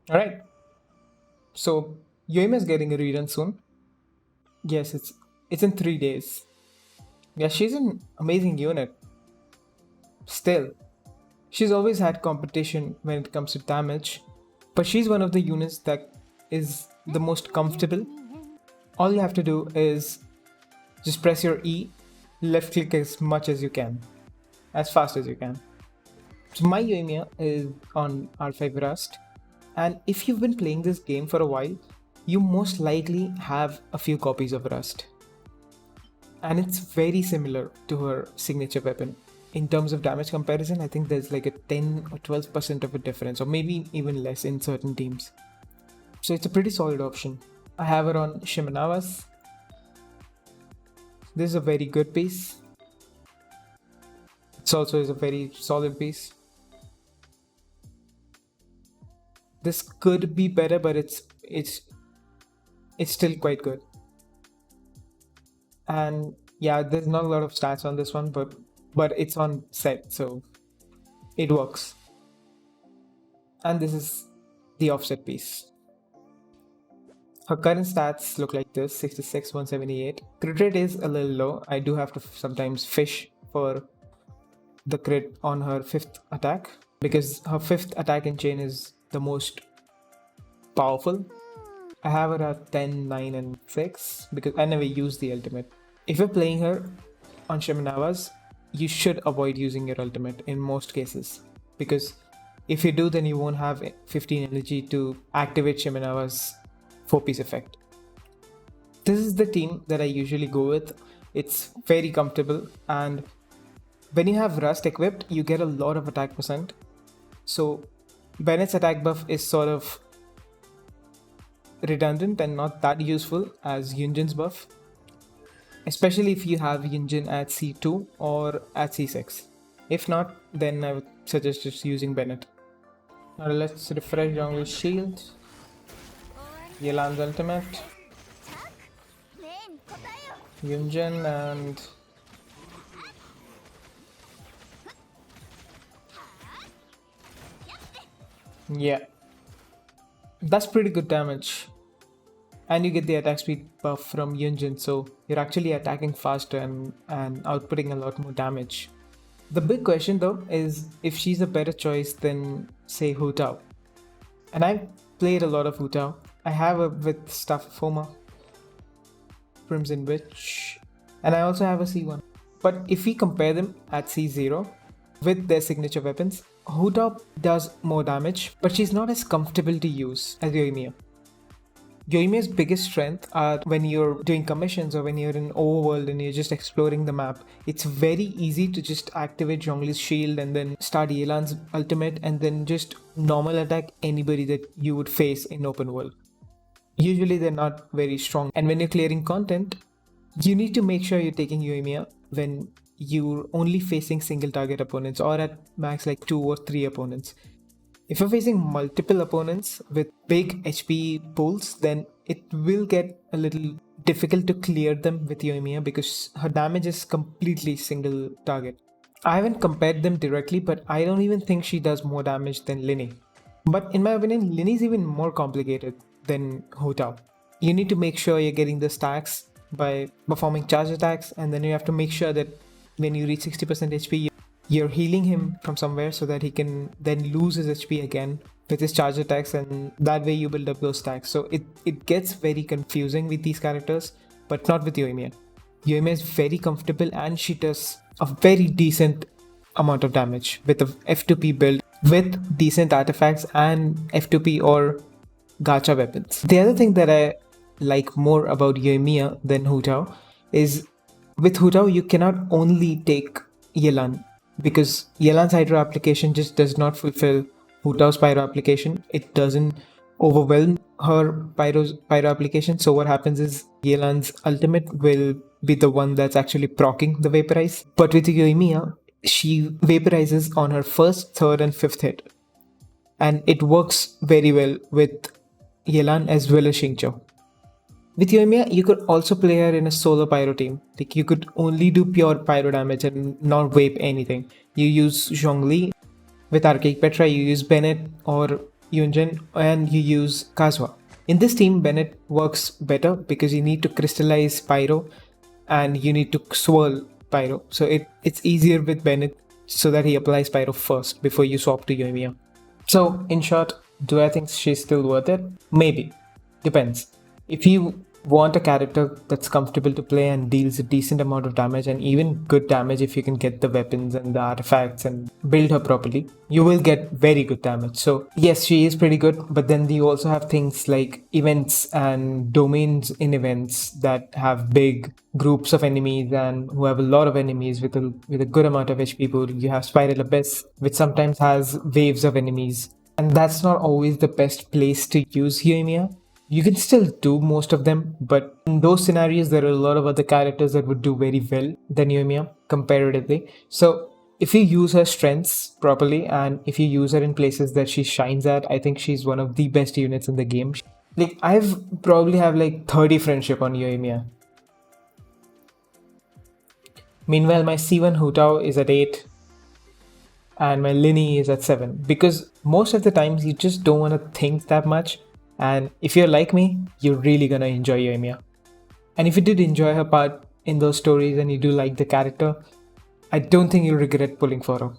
Alright, so Yoimiya is getting a rerun soon. Yes, it's in 3 days. Yeah, she's an amazing unit. Still, she's always had competition when it comes to damage, but she's one of the units that is the most comfortable. All you have to do is just press your E, left click as much as you can, as fast as you can. So my Yoimiya is on R5 Rust, and if you've been playing this game for a while, you most likely have a few copies of Rust. And it's very similar to her signature weapon. In terms of damage comparison, I think there's like a 10 or 12% of a difference, or maybe even less in certain teams. So it's a pretty solid option. I have her on Shimanavas. This is a very good piece. It also is a very solid piece. This could be better, but it's still quite good. And yeah, there's not a lot of stats on this one, but it's on set, so it works. And this is the offset piece. Her current stats look like this: 66, 178. Crit rate is a little low. I do have to sometimes fish for the crit on her 5th attack, because her 5th attack in chain is the most powerful. I have her at 10, 9 and 6 because I never use the ultimate. If you're playing her on Shimanavas, you should avoid using your ultimate in most cases, because if you do, then you won't have 15 energy to activate Shimanava's 4-piece effect. This is the team that I usually go with. It's very comfortable, and when you have Rust equipped, you get a lot of attack percent. So Bennett's attack buff is sort of redundant and not that useful as Yunjin's buff, especially if you have Yunjin at C2 or at C6. If not, then I would suggest just using Bennett. Now let's refresh Jungle's shield. Yelan's ultimate. Yunjin and yeah, that's pretty good damage. And you get the attack speed buff from Yunjin, so you're actually attacking faster and outputting a lot more damage. The big question though is if she's a better choice than, say, Hu Tao. And I've played a lot of Hu Tao. I have her with Staff of Homa, Crimson Witch, and I also have a C1. But if we compare them at C0 with their signature weapons, Hu Tao does more damage, but she's not as comfortable to use as Yoimiya. Yoimiya's biggest strength are when you're doing commissions or when you're in overworld and you're just exploring the map. It's very easy to just activate Zhongli's shield and then start Yelan's ultimate and then just normal attack anybody that you would face in open world. Usually they're not very strong, and when you're clearing content, you need to make sure you're taking Yoimiya when you're only facing single target opponents or at max like 2 or 3 opponents. If you're facing multiple opponents with big HP pools, then it will get a little difficult to clear them with Yoimiya because her damage is completely single target. I haven't compared them directly, but I don't even think she does more damage than Linny. But in my opinion, Linny is even more complicated than Hu Tao. You need to make sure you're getting the stacks by performing charge attacks, and then you have to make sure that when you reach 60% HP, you're healing him from somewhere so that he can then lose his HP again with his charge attacks, and that way you build up those stacks. So it gets very confusing with these characters, but not with Yoimiya. Yoimiya is very comfortable and she does a very decent amount of damage with a F2P build with decent artifacts and F2P or gacha weapons. The other thing that I like more about Yoimiya than Hu Tao is with Hu Tao you cannot only take Yelan, because Yelan's Hydro application just does not fulfill Hu Tao's Pyro application. It doesn't overwhelm her Pyro application. So what happens is Yelan's ultimate will be the one that's actually proccing the Vaporize. But with Yoimiya, she vaporizes on her first, third and fifth hit. And it works very well with Yelan as well as Xingqiu. With Yoimiya, you could also play her in a solo pyro team. Like you could only do pure pyro damage and not vape anything. You use Zhongli. With Archaic Petra, you use Bennett or Yunjin and you use Kazwa. In this team, Bennett works better because you need to crystallize Pyro and you need to swirl Pyro. So it's easier with Bennett so that he applies Pyro first before you swap to Yoimiya. So, in short, do I think she's still worth it? Maybe. Depends. If you want a character that's comfortable to play and deals a decent amount of damage and even good damage if you can get the weapons and the artifacts and build her properly, you will get very good damage. So, yes, she is pretty good, but then you also have things like events and domains in events that have big groups of enemies and who have a lot of enemies with a good amount of HP pool. You have Spiral Abyss, which sometimes has waves of enemies, and that's not always the best place to use Yoimiya. You can still do most of them, but in those scenarios, there are a lot of other characters that would do very well than Yoimiya comparatively. So if you use her strengths properly and if you use her in places that she shines at, I think she's one of the best units in the game. Like I've probably have like 30 friendship on Yoimiya. Meanwhile, my C1 Hutao is at 8 and my Lini is at 7 because most of the times you just don't want to think that much. And if you're like me, you're really gonna enjoy Yoimiya. And if you did enjoy her part in those stories and you do like the character, I don't think you'll regret pulling for her.